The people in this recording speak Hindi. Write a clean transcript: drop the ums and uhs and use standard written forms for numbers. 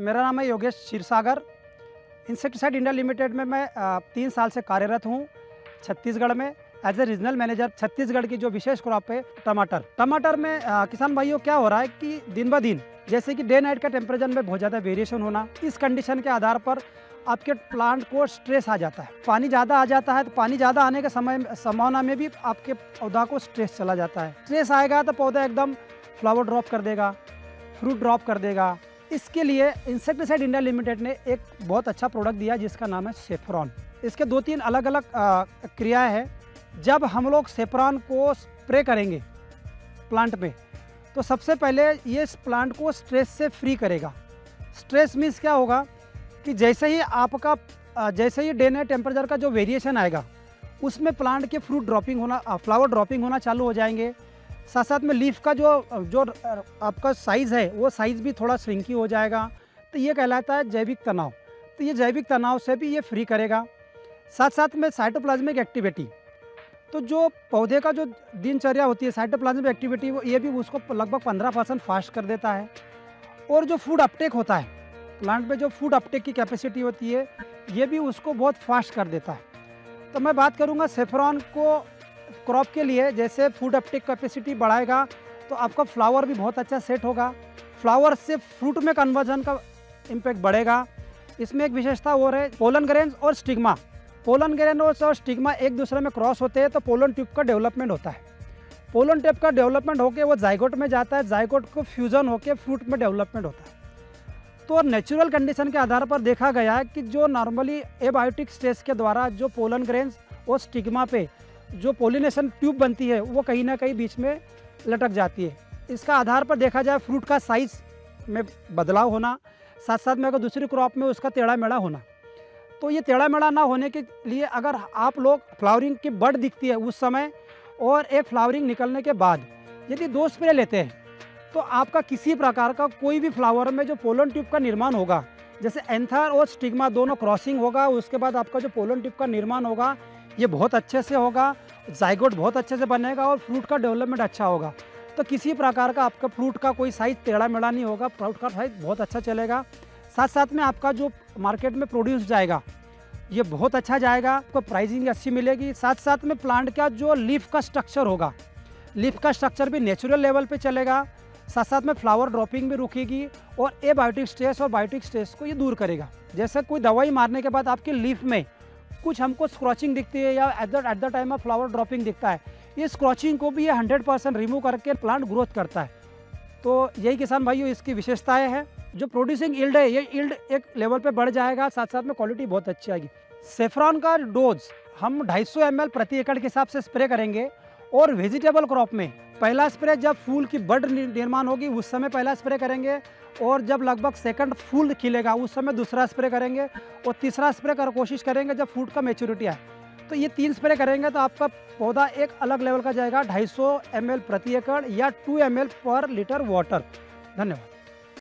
मेरा नाम है Yogesh Kshirsagar. Insecticide India limited में मैं 3 साल से कार्यरत हूँ छत्तीसगढ़ में as a regional manager. Chhattisgarh की जो विशेष क्रॉप है टमाटर में किसान भाइयों क्या हो रहा है कि दिन ब दिन जैसे कि डे नाइट का टेम्परेचर में बहुत ज़्यादा वेरिएशन होना, इस कंडीशन के आधार पर आपके प्लांट को स्ट्रेस आ जाता है। पानी ज़्यादा आ जाता है तो पानी ज़्यादा आने के संभावना में भी आपके पौधा को स्ट्रेस चला जाता है। स्ट्रेस आएगा तो पौधा एकदम फ्लावर ड्रॉप कर देगा, फ्रूट ड्रॉप कर देगा। इसके लिए इंसेक्टिसाइड इंडिया लिमिटेड ने एक बहुत अच्छा प्रोडक्ट दिया जिसका नाम है सेफ्रॉन। इसके 2-3 अलग अलग क्रियाएं हैं। जब हम लोग सेफ्रॉन को स्प्रे करेंगे प्लांट पे तो सबसे पहले ये इस प्लांट को स्ट्रेस से फ्री करेगा। स्ट्रेस मीन्स क्या होगा कि जैसे ही डे नाइट टेम्परेचर का जो वेरिएशन आएगा उसमें प्लांट के फ्लावर ड्रॉपिंग होना चालू हो जाएंगे। साथ साथ में लीफ का जो आपका साइज़ है वो साइज़ भी थोड़ा श्रिंकी हो जाएगा। तो ये कहलाता है जैविक तनाव। तो ये जैविक तनाव से भी ये फ्री करेगा। साथ साथ में साइटोप्लाज्मिक एक्टिविटी, तो जो पौधे का जो दिनचर्या होती है साइटोप्लाज्मिक एक्टिविटी, ये भी उसको लगभग 15% फास्ट कर देता है। और जो फूड अपटेक होता है प्लांट में, जो फूड अपटेक की कैपेसिटी होती है ये भी उसको बहुत फास्ट कर देता है। तो मैं बात करूँगा सेफ्रॉन को क्रॉप के लिए। जैसे फूड अपटेक कैपेसिटी बढ़ाएगा तो आपका फ्लावर भी बहुत अच्छा सेट होगा, फ्लावर से फ्रूट में कन्वर्जन का इम्पैक्ट बढ़ेगा। इसमें एक विशेषता और है पोलन ग्रेन्स और स्टिग्मा। पोलन ग्रेन्स और स्टिग्मा एक दूसरे में क्रॉस होते हैं तो पोलन ट्यूब का डेवलपमेंट होता है। पोलन ट्यूब का डेवलपमेंट होकर वो जाइगोट में जाता है, जाइगोट को फ्यूजन होकर फ्रूट में डेवलपमेंट होता है। तो नेचुरल कंडीशन के आधार पर देखा गया है कि जो नॉर्मली एबायोटिक स्टेज के द्वारा जो पोलन ग्रेन्स और स्टिग्मा पे जो पोलिनेशन ट्यूब बनती है वो कहीं ना कहीं बीच में लटक जाती है। इसका आधार पर देखा जाए फ्रूट का साइज़ में बदलाव होना, साथ साथ में अगर दूसरी क्रॉप में उसका टेढ़ा मेढ़ा होना। तो ये टेढ़ा मेढ़ा ना होने के लिए अगर आप लोग फ्लावरिंग की बड दिखती है उस समय और एक फ्लावरिंग निकलने के बाद यदि 2 स्प्रे लेते हैं तो आपका किसी प्रकार का कोई भी फ्लावर में जो पोलन ट्यूब का निर्माण होगा, जैसे एंथर और स्टिग्मा दोनों क्रॉसिंग होगा, उसके बाद आपका जो पोलन ट्यूब का निर्माण होगा ये बहुत अच्छे से होगा, जाइगोट बहुत अच्छे से बनेगा और फ्रूट का डेवलपमेंट अच्छा होगा। तो किसी प्रकार का आपका फ्रूट का कोई साइज़ टेढ़ा मेढ़ा नहीं होगा, फ्रूट का साइज़ बहुत अच्छा चलेगा। साथ साथ में आपका जो मार्केट में प्रोड्यूस जाएगा ये बहुत अच्छा जाएगा, आपको प्राइसिंग अच्छी मिलेगी। साथ साथ में प्लांट का जो लीफ का स्ट्रक्चर होगा, लीफ का स्ट्रक्चर भी नेचुरल लेवल पे चलेगा। साथ साथ में फ्लावर ड्रॉपिंग भी रुकेगी और एबायोटिक स्ट्रेस और बायोटिक स्ट्रेस को ये दूर करेगा। जैसे कोई दवाई मारने के बाद आपके लीफ में कुछ हमको स्क्रॉचिंग दिखती है या at the time of flower dropping दिखता है, ये स्क्रॉचिंग को भी ये 100% रिमूव करके प्लांट ग्रोथ करता है। तो यही किसान भाइयों इसकी विशेषताएं हैं। जो प्रोड्यूसिंग यील्ड है ये यील्ड एक लेवल पे बढ़ जाएगा, साथ साथ में क्वालिटी बहुत अच्छी आएगी। सेफ्रॉन का डोज हम 250 ml प्रति एकड़ के हिसाब से स्प्रे करेंगे। और वेजिटेबल क्रॉप में पहला स्प्रे जब फूल की बड निर्माण होगी उस समय पहला स्प्रे करेंगे, और जब लगभग सेकंड फूल खिलेगा उस समय दूसरा स्प्रे करेंगे, और तीसरा स्प्रे कोशिश करेंगे जब फ्रूट का मैच्योरिटी आए। तो ये 3 स्प्रे करेंगे तो आपका पौधा एक अलग लेवल का जाएगा, 250 ml प्रति एकड़ या 2 ml पर लीटर वाटर। धन्यवाद।